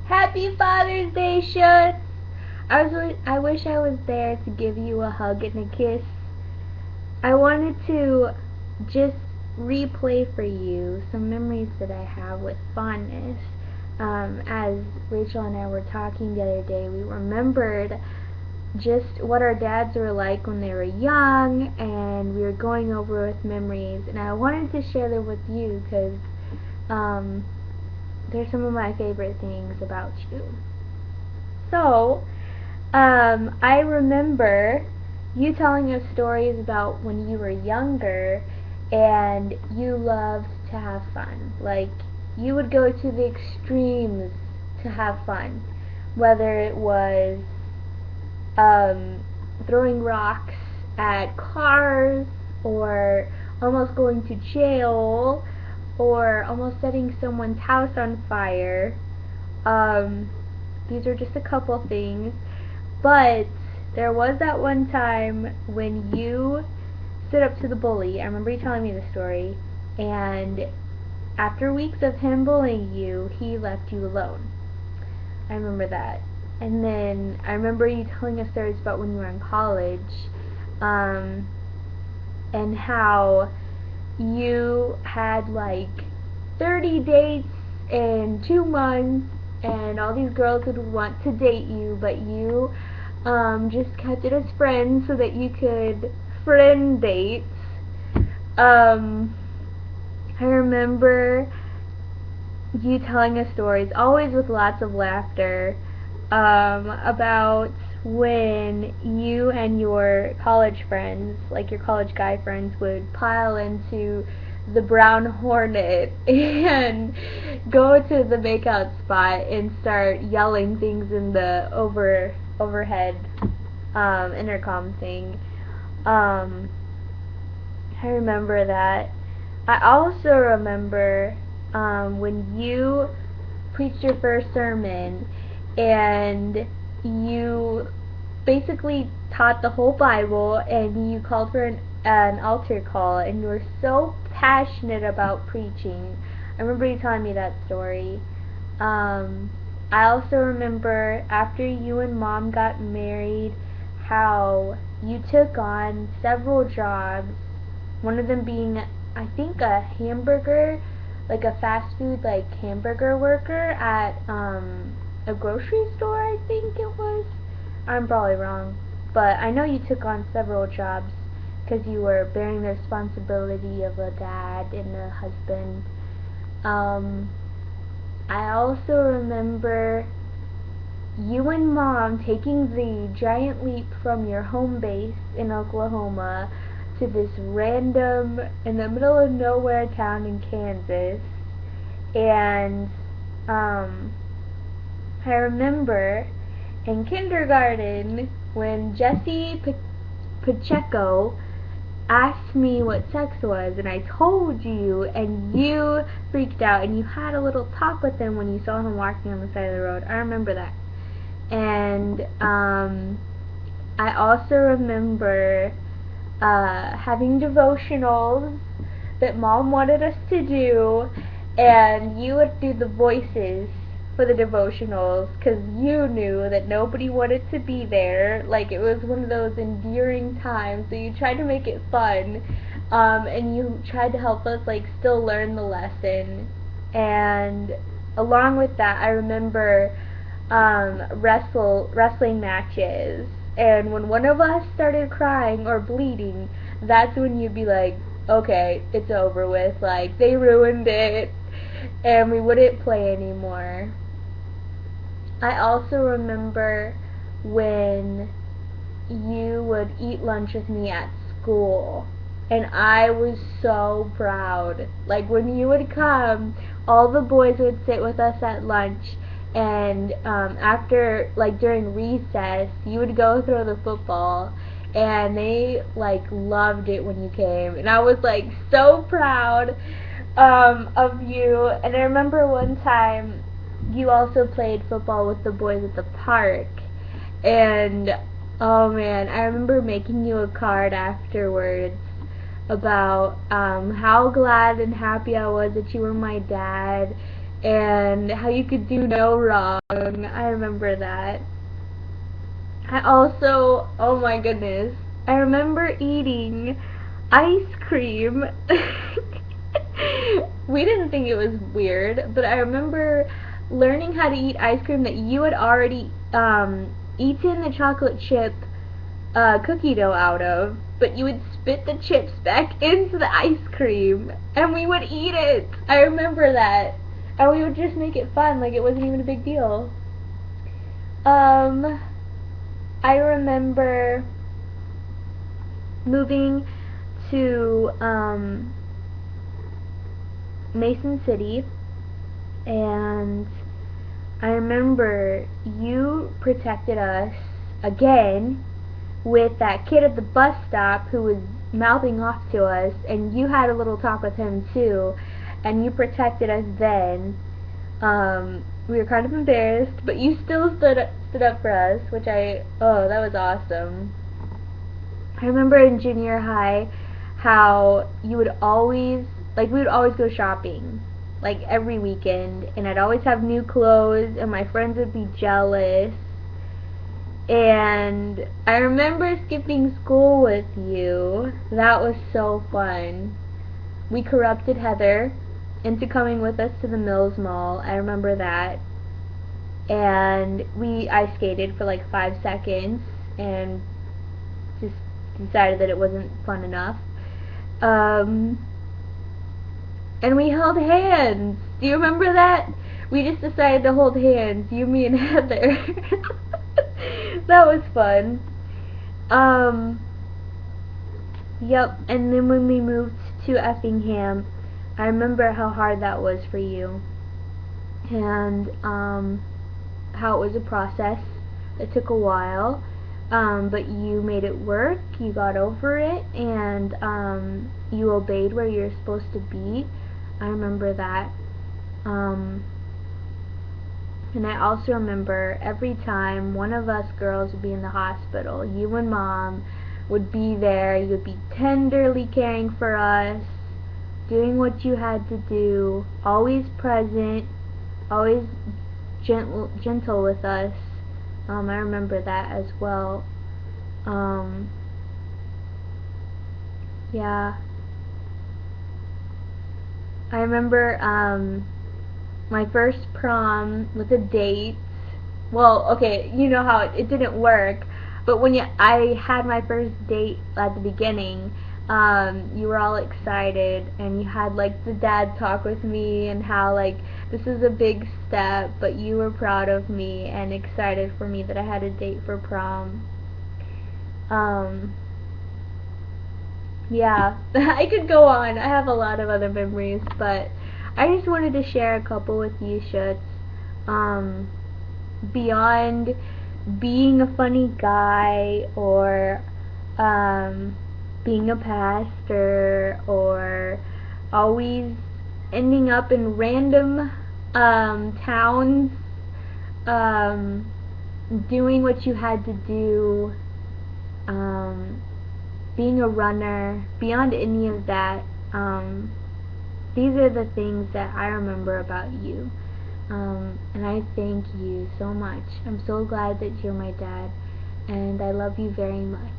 Happy Father's Day, Shutz! I wish I was there to give you a hug and a kiss. I wanted to just replay for you some memories that I have with fondness. As Rachel and I were talking the other day, we remembered just what our dads were like when they were young, and we were going over with memories, and I wanted to share them with you because um, they're some of my favorite things about you. So, I remember you telling us stories about when you were younger and you loved to have fun. Like, you would go to the extremes to have fun. Whether it was um, throwing rocks at cars, or almost going to jail, or almost setting someone's house on fire. Um, these are just a couple things. But there was that one time when you stood up to the bully. I remember you telling me the story. And after weeks of him bullying you, he left you alone. I remember that. And then I remember you telling us stories about when you were in college, um, and how you had like 30 dates in 2 months, and all these girls would want to date you, but you just kept it as friends so that you could friend date. Um, I remember you telling us stories, always with lots of laughter, about when you and your college friends, like your college guy friends, would pile into the Brown Hornet and go to the makeout spot and start yelling things in the overhead intercom thing. Um, I remember that. I also remember when you preached your first sermon and you basically taught the whole Bible, and you called for an altar call, and you were so passionate about preaching. I remember you telling me that story. I also remember after you and Mom got married, how you took on several jobs, one of them being, I think, a hamburger, like a fast food, like hamburger worker at a grocery store, I think it was. I'm probably wrong, but I know you took on several jobs because you were bearing the responsibility of a dad and a husband. Um, I also remember you and Mom taking the giant leap from your home base in Oklahoma to this random, in the middle of nowhere town in Kansas. And I remember in kindergarten when Jesse Pacheco asked me what sex was, and I told you, and you freaked out, and you had a little talk with him when you saw him walking on the side of the road. I remember that. And I also remember having devotionals that Mom wanted us to do, and you would do the voices for the devotionals because you knew that nobody wanted to be there. Like, it was one of those endearing times, so you tried to make it fun, and you tried to help us like still learn the lesson. And along with that, I remember wrestling matches, and when one of us started crying or bleeding, that's when you'd be like, okay, it's over with, like, they ruined it, and we wouldn't play anymore. I also remember when you would eat lunch with me at school, and I was so proud. Like, when you would come, all the boys would sit with us at lunch, and after, like, during recess, you would go throw the football, and they like loved it when you came, and I was like so proud of you. And I remember one time you also played football with the boys at the park, and oh man, I remember making you a card afterwards about how glad and happy I was that you were my dad, and how you could do no wrong. I remember that. I also, oh my goodness, I remember eating ice cream. We didn't think it was weird, but I remember learning how to eat ice cream that you had already eaten the chocolate chip cookie dough out of, but you would spit the chips back into the ice cream, and we would eat it. I remember that. And we would just make it fun, like it wasn't even a big deal. Um, I remember moving to Mason City, and I remember you protected us again with that kid at the bus stop who was mouthing off to us, and you had a little talk with him too, and you protected us then. We were kind of embarrassed, but you still stood up for us, which that was awesome. I remember in junior high how you would always, like, we would always go shopping, like every weekend, and I'd always have new clothes, and my friends would be jealous. And I remember skipping school with you. That was so fun. We corrupted Heather into coming with us to the Mills Mall. I remember that. And we ice skated for like 5 seconds and just decided that it wasn't fun enough. Um, and we held hands. Do you remember that? We just decided to hold hands, you, me, and Heather. That was fun. Yep, and then when we moved to Effingham, I remember how hard that was for you. And, how it was a process. It took a while. But you made it work, you got over it, and, you obeyed where you're supposed to be. I remember that. And I also remember every time one of us girls would be in the hospital, you and Mom would be there. You would be tenderly caring for us, doing what you had to do, always present, always gentle with us. I remember that as well. Yeah. I remember my first prom with a date. Well, okay, you know how it didn't work, but when I had my first date at the beginning, you were all excited, and you had like the dad talk with me, and how like this is a big step, but you were proud of me and excited for me that I had a date for prom. Yeah, I could go on. I have a lot of other memories, but I just wanted to share a couple with you, Shutz. Um, Beyond being a funny guy, or being a pastor, or always ending up in random towns, um, doing what you had to do, um, being a runner, beyond any of that, these are the things that I remember about you. And I thank you so much. I'm so glad that you're my dad, and I love you very much.